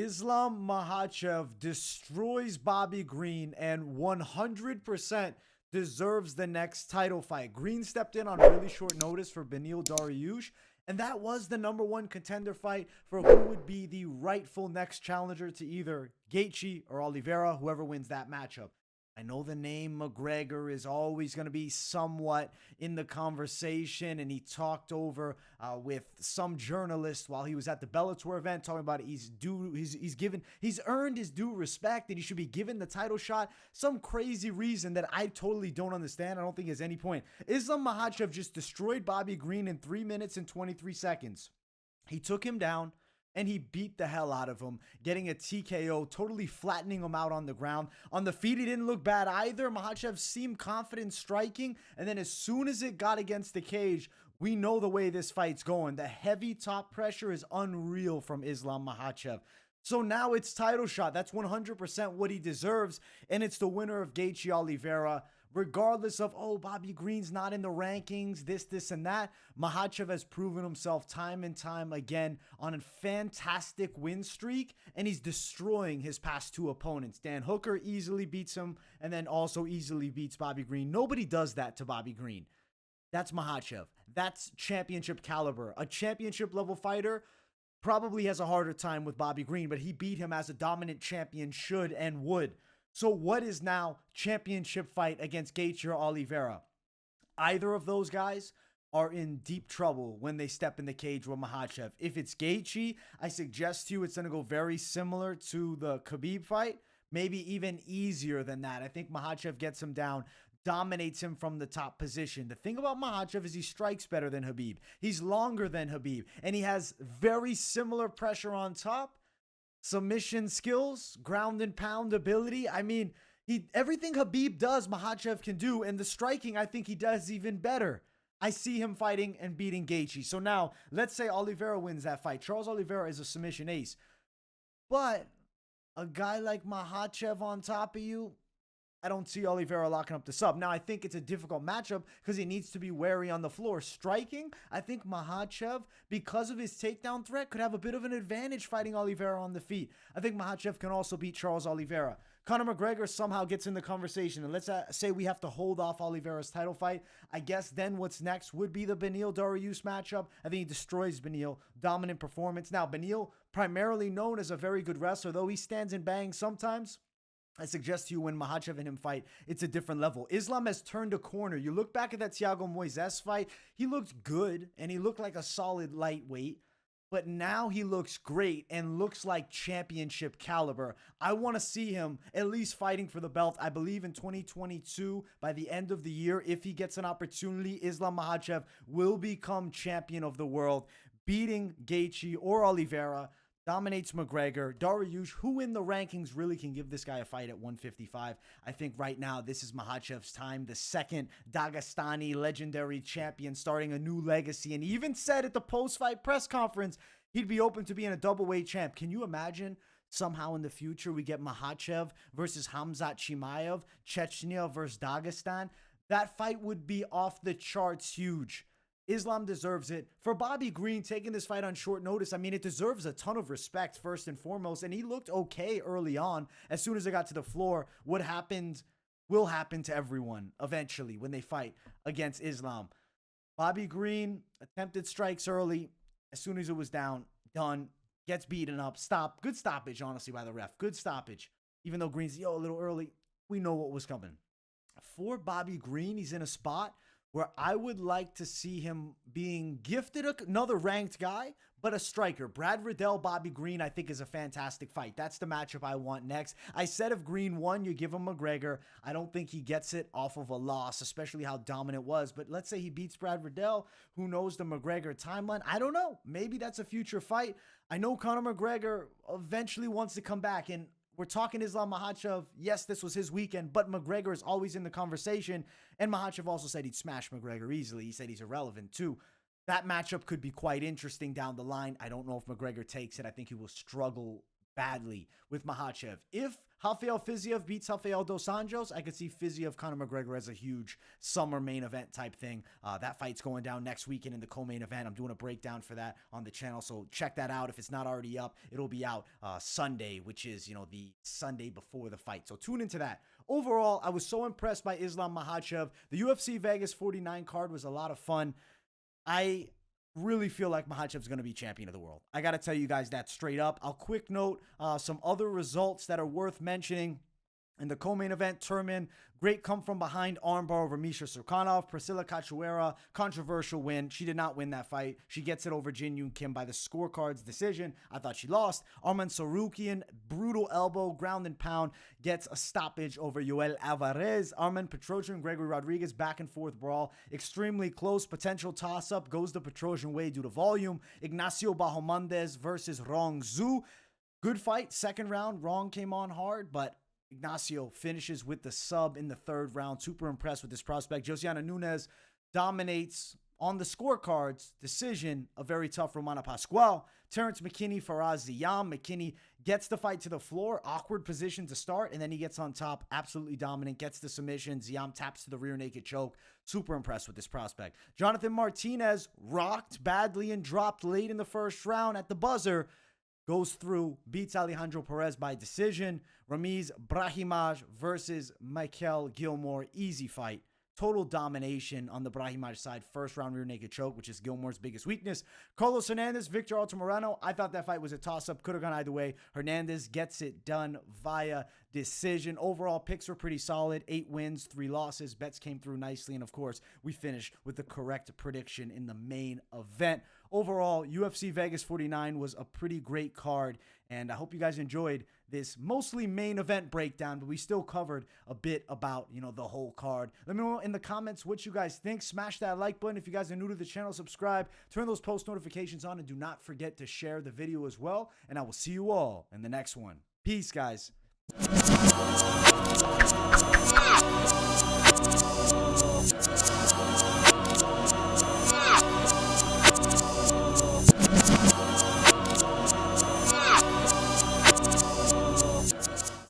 Islam Makhachev destroys Bobby Green and 100% deserves the next title fight. Green stepped in on really short notice for Beneil Dariush, and that was the number one contender fight for who would be the rightful next challenger to either Gaethje or Oliveira, whoever wins that matchup. I know the name McGregor is always going to be somewhat in the conversation, and he talked over with some journalist while he was at the Bellator event, talking about he's earned his due respect, and he should be given the title shot. Some crazy reason that I totally don't understand. I don't think there's any point. Islam Makhachev just destroyed Bobby Green in 3 minutes and 23 seconds. He took him down, and he beat the hell out of him, getting a TKO, totally flattening him out on the ground. On the feet, he didn't look bad either. Makhachev seemed confident striking, and then as soon as it got against the cage, we know the way this fight's going. The heavy top pressure is unreal from Islam Makhachev. So now it's title shot. That's 100% what he deserves, and it's the winner of Gaethje Oliveira. Regardless of, Bobby Green's not in the rankings, this, and that, Makhachev has proven himself time and time again on a fantastic win streak, and he's destroying his past two opponents. Dan Hooker easily beats him, and then also easily beats Bobby Green. Nobody does that to Bobby Green. That's Makhachev. That's championship caliber. A championship level fighter probably has a harder time with Bobby Green, but he beat him as a dominant champion should and would. So what is now championship fight against Gaethje or Oliveira? Either of those guys are in deep trouble when they step in the cage with Makhachev. If it's Gaethje, I suggest to you it's going to go very similar to the Khabib fight, maybe even easier than that. I think Makhachev gets him down, dominates him from the top position. The thing about Makhachev is he strikes better than Khabib. He's longer than Khabib, and he has very similar pressure on top. Submission skills, ground and pound ability. I mean, everything Khabib does, Makhachev can do, and the striking, I think he does even better. I see him fighting and beating Gaethje. So now, let's say Oliveira wins that fight. Charles Oliveira is a submission ace. But a guy like Makhachev on top of you, I don't see Oliveira locking up the sub. Now, I think it's a difficult matchup because he needs to be wary on the floor. Striking, I think Makhachev, because of his takedown threat, could have a bit of an advantage fighting Oliveira on the feet. I think Makhachev can also beat Charles Oliveira. Conor McGregor somehow gets in the conversation. And let's say we have to hold off Oliveira's title fight. I guess then what's next would be the Beneil Dariush matchup. I think he destroys Beneil. Dominant performance. Now, Beneil, primarily known as a very good wrestler, though he stands and bangs sometimes. I suggest to you when Makhachev and him fight, it's a different level. Islam has turned a corner. You look back at that Thiago Moises fight, he looked good and he looked like a solid lightweight, but now he looks great and looks like championship caliber. I want to see him at least fighting for the belt. I believe in 2022, by the end of the year, if he gets an opportunity, Islam Makhachev will become champion of the world, beating Gaethje or Oliveira. Dominates McGregor. Dariush, who in the rankings really can give this guy a fight at 155? I think right now this is Makhachev's time, the second Dagestani legendary champion starting a new legacy. And he even said at the post-fight press conference he'd be open to being a double-weight champ. Can you imagine somehow in the future we get Makhachev versus Khamzat Chimaev, Chechnya versus Dagestan? That fight would be off the charts huge. Islam deserves it. For Bobby Green taking this fight on short notice, I mean, it deserves a ton of respect first and foremost, and he looked okay early on. As soon as it got to the floor, what happened will happen to everyone eventually when they fight against Islam. Bobby Green attempted strikes early. As soon as it was down, done, gets beaten up, stop. Good stoppage, honestly, by the ref. Good stoppage. Even though Green's, a little early, we know what was coming. For Bobby Green, he's in a spot where I would like to see him being gifted another ranked guy, but a striker. Brad Riddell, Bobby Green, I think is a fantastic fight. That's the matchup I want next. I said if Green won, you give him McGregor. I don't think he gets it off of a loss, especially how dominant it was. But let's say he beats Brad Riddell. Who knows the McGregor timeline? I don't know. Maybe that's a future fight. I know Conor McGregor eventually wants to come back, and we're talking Islam Makhachev. Yes, this was his weekend, but McGregor is always in the conversation. And Makhachev also said he'd smash McGregor easily. He said he's irrelevant too. That matchup could be quite interesting down the line. I don't know if McGregor takes it. I think he will struggle badly with Makhachev. If Rafael Fiziev beats Rafael Dos Anjos. I could see Fiziev, Conor McGregor as a huge summer main event type thing. That fight's going down next weekend in the co-main event. I'm doing a breakdown for that on the channel, so check that out. If it's not already up, it'll be out Sunday, which is, the Sunday before the fight. So tune into that. Overall, I was so impressed by Islam Makhachev. The UFC Vegas 49 card was a lot of fun. I really feel like Makhachev's going to be champion of the world. I got to tell you guys that straight up. I'll quick note some other results that are worth mentioning. In the co-main event, Turman, great come from behind armbar over Misha Surkanov. Priscilla Cachoeira, controversial win. She did not win that fight. She gets it over Jin Yoon Kim by the scorecards decision. I thought she lost. Arman Sarukian, brutal elbow, ground and pound, gets a stoppage over Yoel Alvarez. Arman Petrosian, Gregory Rodriguez, back and forth brawl. Extremely close, potential toss-up. Goes the Petrosian way due to volume. Ignacio Bahamondes versus Rong Zhu. Good fight. Second round, Rong came on hard, but Ignacio finishes with the sub in the third round. Super impressed with this prospect. Josiana Nunes dominates on the scorecards. Decision, a very tough Romana Pascual. Terrence McKinney, Faraz Ziyam. McKinney gets the fight to the floor. Awkward position to start, and then he gets on top. Absolutely dominant. Gets the submission. Ziyam taps to the rear naked choke. Super impressed with this prospect. Jonathan Martinez rocked badly and dropped late in the first round at the buzzer. Goes through, beats Alejandro Perez by decision. Ramiz Brahimaj versus Michael Gilmore. Easy fight. Total domination on the Brahimaj side. First round rear naked choke, which is Gilmore's biggest weakness. Carlos Hernandez, Victor Altamirano. I thought that fight was a toss-up. Could have gone either way. Hernandez gets it done via decision. Overall, picks were pretty solid. 8 wins, 3 losses. Bets came through nicely. And, of course, we finished with the correct prediction in the main event. Overall, UFC Vegas 49 was a pretty great card, and I hope you guys enjoyed this mostly main event breakdown, but we still covered a bit about, the whole card. Let me know in the comments what you guys think. Smash that like button. If you guys are new to the channel, subscribe. Turn those post notifications on, and do not forget to share the video as well, and I will see you all in the next one. Peace, guys.